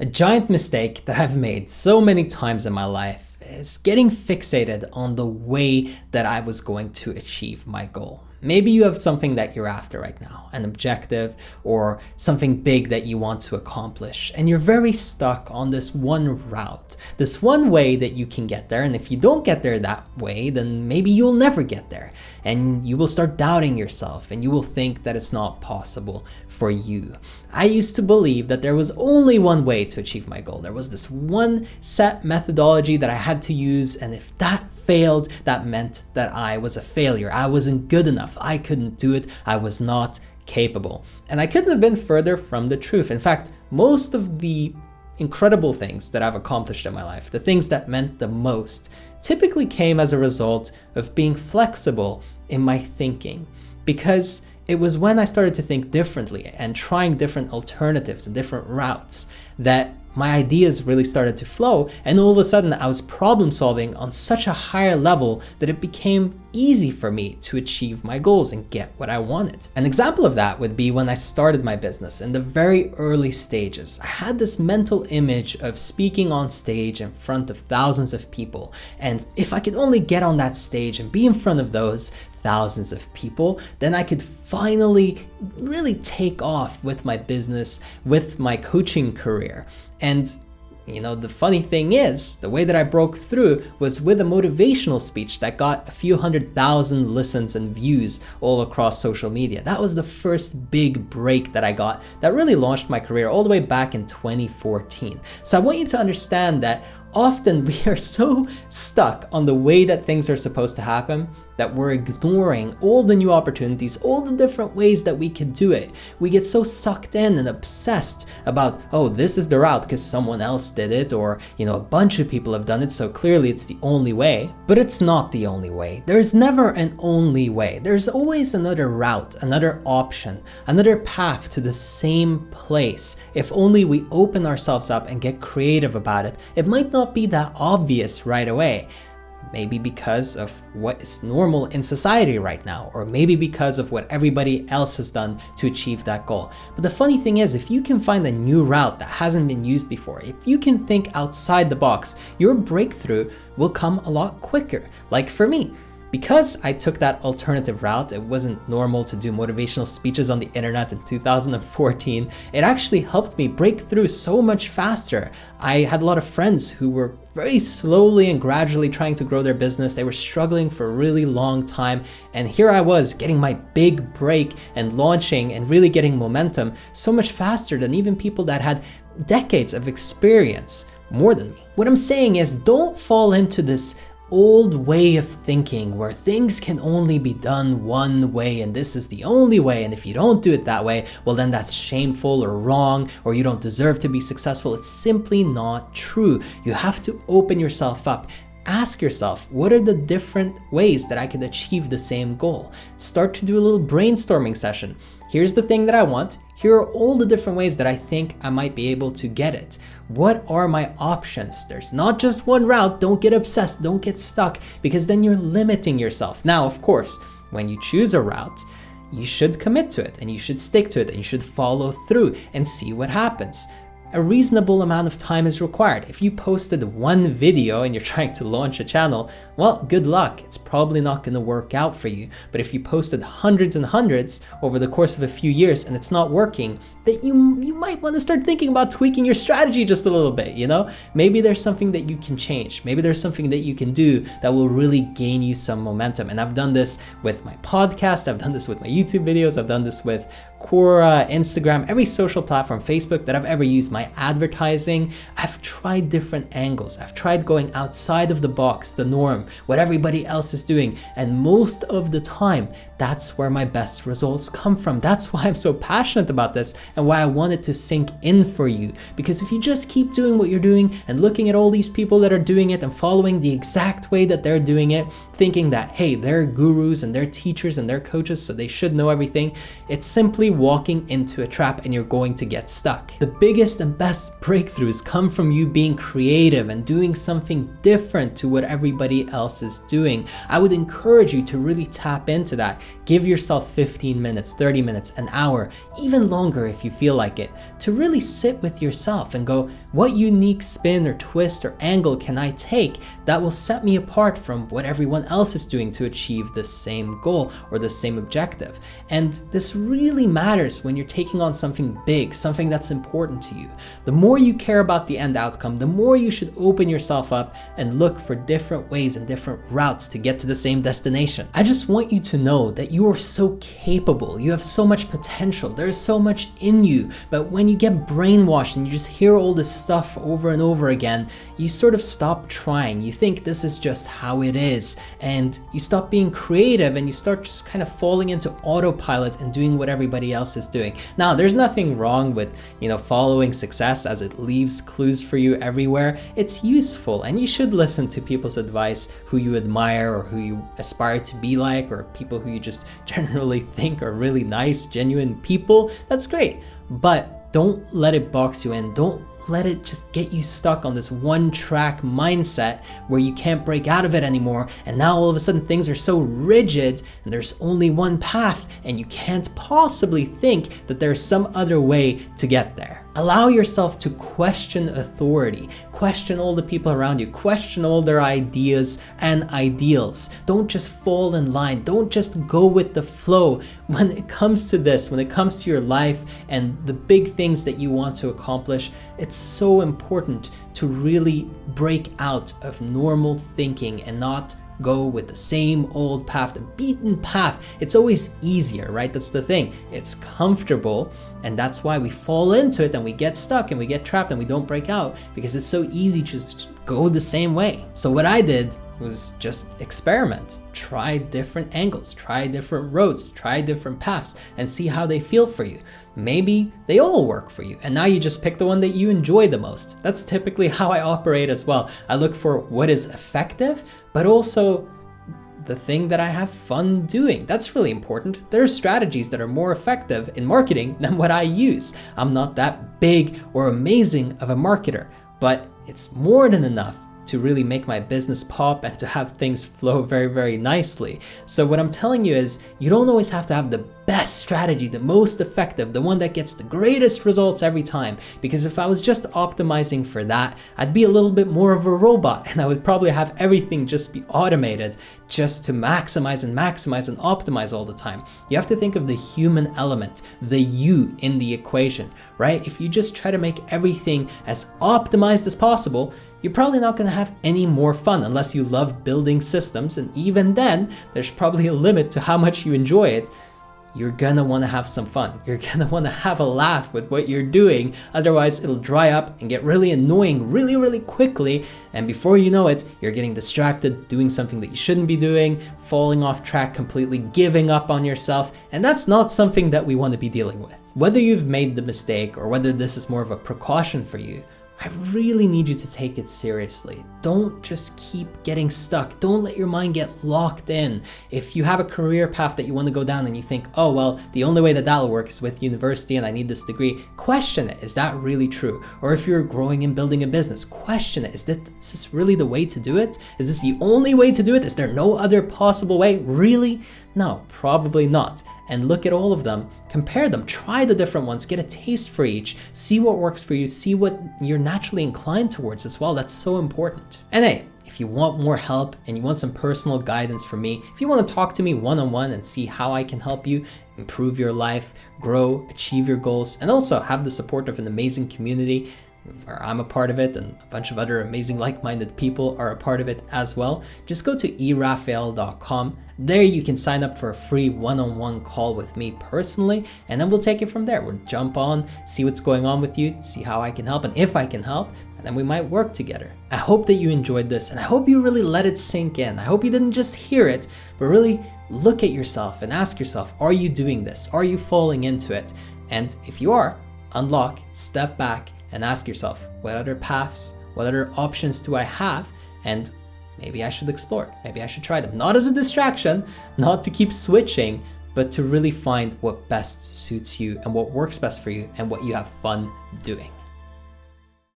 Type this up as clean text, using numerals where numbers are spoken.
A giant mistake that I've made so many times in my life is getting fixated on the way that I was going to achieve my goal. Maybe you have something that you're after right now, an objective or something big that you want to accomplish, and you're very stuck on this one route, this one way that you can get there. And if you don't get there that way, then maybe you'll never get there, and you will start doubting yourself and you will think that it's not possible for you. I used to believe that there was only one way to achieve my goal. There was this one set methodology that I had to use, and if that failed, that meant that I was a failure. I wasn't good enough. I couldn't do it. I was not capable. And I couldn't have been further from the truth. In fact, most of the incredible things that I've accomplished in my life, the things that meant the most, typically came as a result of being flexible in my thinking. Because it was when I started to think differently and trying different alternatives and different routes that my ideas really started to flow, and all of a sudden I was problem solving on such a higher level that it became easy for me to achieve my goals and get what I wanted. An example of that would be when I started my business in the very early stages. I had this mental image of speaking on stage in front of thousands of people, and if I could only get on that stage and be in front of those thousands of people, then I could finally really take off with my business, with my coaching career. And the funny thing is, the way that I broke through was with a motivational speech that got a few 100,000 listens and views all across social media. That was the first big break that I got that really launched my career all the way back in 2014. So I want you to understand that often we are so stuck on the way that things are supposed to happen that we're ignoring all the new opportunities, all the different ways that we can do it. We get so sucked in and obsessed about, oh, this is the route because someone else did it, or a bunch of people have done it, so clearly it's the only way. But it's not the only way. There's never an only way. There's always another route, another option, another path to the same place. If only we open ourselves up and get creative about it. It might not be that obvious right away. Maybe because of what is normal in society right now, or maybe because of what everybody else has done to achieve that goal. But the funny thing is, if you can find a new route that hasn't been used before, if you can think outside the box, your breakthrough will come a lot quicker. Like for me, because I took that alternative route, it wasn't normal to do motivational speeches on the internet in 2014. It actually helped me break through so much faster. I had a lot of friends who were very slowly and gradually trying to grow their business. They were struggling for a really long time. And here I was getting my big break and launching and really getting momentum so much faster than even people that had decades of experience more than me. What I'm saying is, don't fall into this old way of thinking where things can only be done one way and this is the only way, and if you don't do it that way, well then that's shameful or wrong, or you don't deserve to be successful. It's simply not true. You have to open yourself up. Ask yourself, what are the different ways that I could achieve the same goal? Start to do a little brainstorming session. Here's the thing that I want. Here are all the different ways that I think I might be able to get it. What are my options? There's not just one route. Don't get obsessed. Don't get stuck, because then you're limiting yourself. Now, of course, when you choose a route, you should commit to it and you should stick to it and you should follow through and see what happens. A reasonable amount of time is required. If you posted one video and you're trying to launch a channel, well, good luck. It's probably not going to work out for you. But if you posted hundreds and hundreds over the course of a few years and it's not working, that you might want to start thinking about tweaking your strategy just a little bit, Maybe there's something that you can change. Maybe there's something that you can do that will really gain you some momentum. And I've done this with my podcast. I've done this with my YouTube videos. I've done this with Quora, Instagram, every social platform, Facebook that I've ever used, my advertising. I've tried different angles. I've tried going outside of the box, the norm, what everybody else is doing. And most of the time, that's where my best results come from. That's why I'm so passionate about this and why I want it to sink in for you. Because if you just keep doing what you're doing and looking at all these people that are doing it and following the exact way that they're doing it, thinking that, hey, they're gurus and they're teachers and they're coaches, so they should know everything, it simply literally walking into a trap and you're going to get stuck. The biggest and best breakthroughs come from you being creative and doing something different to what everybody else is doing. I would encourage you to really tap into that. Give yourself 15 minutes, 30 minutes, an hour, even longer if you feel like it, to really sit with yourself and go, what unique spin or twist or angle can I take that will set me apart from what everyone else is doing to achieve the same goal or the same objective? And this really matters when you're taking on something big, something that's important to you. The more you care about the end outcome, the more you should open yourself up and look for different ways and different routes to get to the same destination. I just want you to know that you are so capable. You have so much potential. There is so much in you. But when you get brainwashed and you just hear all this stuff over and over again, you sort of stop trying. You think this is just how it is, and you stop being creative and you start just kind of falling into autopilot and doing what everybody else is doing. Now, there's nothing wrong with, following success, as it leaves clues for you everywhere. It's useful, and you should listen to people's advice who you admire or who you aspire to be like, or people who you just generally think are really nice, genuine people. That's great, but don't let it box you in. Don't let it just get you stuck on this one track mindset where you can't break out of it anymore. And now all of a sudden things are so rigid and there's only one path and you can't possibly think that there's some other way to get there. Allow yourself to question authority, question all the people around you, question all their ideas and ideals. Don't just fall in line. Don't just go with the flow. When it comes to this, when it comes to your life and the big things that you want to accomplish, it's so important to really break out of normal thinking and not go with the same old path, the beaten path. It's always easier, right? That's the thing. It's comfortable, and that's why we fall into it and we get stuck and we get trapped and we don't break out, because it's so easy to just go the same way. So what I did was just experiment, try different angles, try different roads, try different paths, and see how they feel for you. Maybe they all work for you, and now you just pick the one that you enjoy the most. That's typically how I operate as well. I look for what is effective, but also the thing that I have fun doing. That's really important. There are strategies that are more effective in marketing than what I use. I'm not that big or amazing of a marketer, but it's more than enough to really make my business pop and to have things flow very, very nicely. So what I'm telling you is, you don't always have to have the best strategy, the most effective, the one that gets the greatest results every time. Because if I was just optimizing for that, I'd be a little bit more of a robot, and I would probably have everything just be automated just to maximize and optimize all the time. You have to think of the human element, the you in the equation, right? If you just try to make everything as optimized as possible, you're probably not going to have any more fun unless you love building systems. And even then, there's probably a limit to how much you enjoy it. You're going to want to have some fun. You're going to want to have a laugh with what you're doing. Otherwise, it'll dry up and get really annoying really, really quickly. And before you know it, you're getting distracted, doing something that you shouldn't be doing, falling off track completely, giving up on yourself. And that's not something that we want to be dealing with. Whether you've made the mistake or whether this is more of a precaution for you, I really need you to take it seriously. Don't just keep getting stuck. Don't let your mind get locked in. If you have a career path that you want to go down and you think, oh, well, the only way that that'll work is with university and I need this degree, question it. Is that really true? Or if you're growing and building a business, question it. Is this really the way to do it? Is this the only way to do it? Is there no other possible way? Really? No, probably not. And look at all of them, compare them, try the different ones, get a taste for each, see what works for you, see what you're naturally inclined towards as well. That's so important. And hey, if you want more help and you want some personal guidance from me, if you want to talk to me one-on-one and see how I can help you improve your life, grow, achieve your goals, and also have the support of an amazing community where I'm a part of it and a bunch of other amazing like-minded people are a part of it as well, just go to erafael.com. There you can sign up for a free one-on-one call with me personally, and then we'll take it from there. We'll jump on, see what's going on with you, see how I can help and if I can help, and then we might work together. I hope that you enjoyed this, and I hope you really let it sink in. I hope you didn't just hear it, but really look at yourself and ask yourself, are you doing this? Are you falling into it? And if you are, unlock, step back, and ask yourself, what other paths, what other options do I have? And maybe I should explore, maybe I should try them. Not as a distraction, not to keep switching, but to really find what best suits you and what works best for you and what you have fun doing.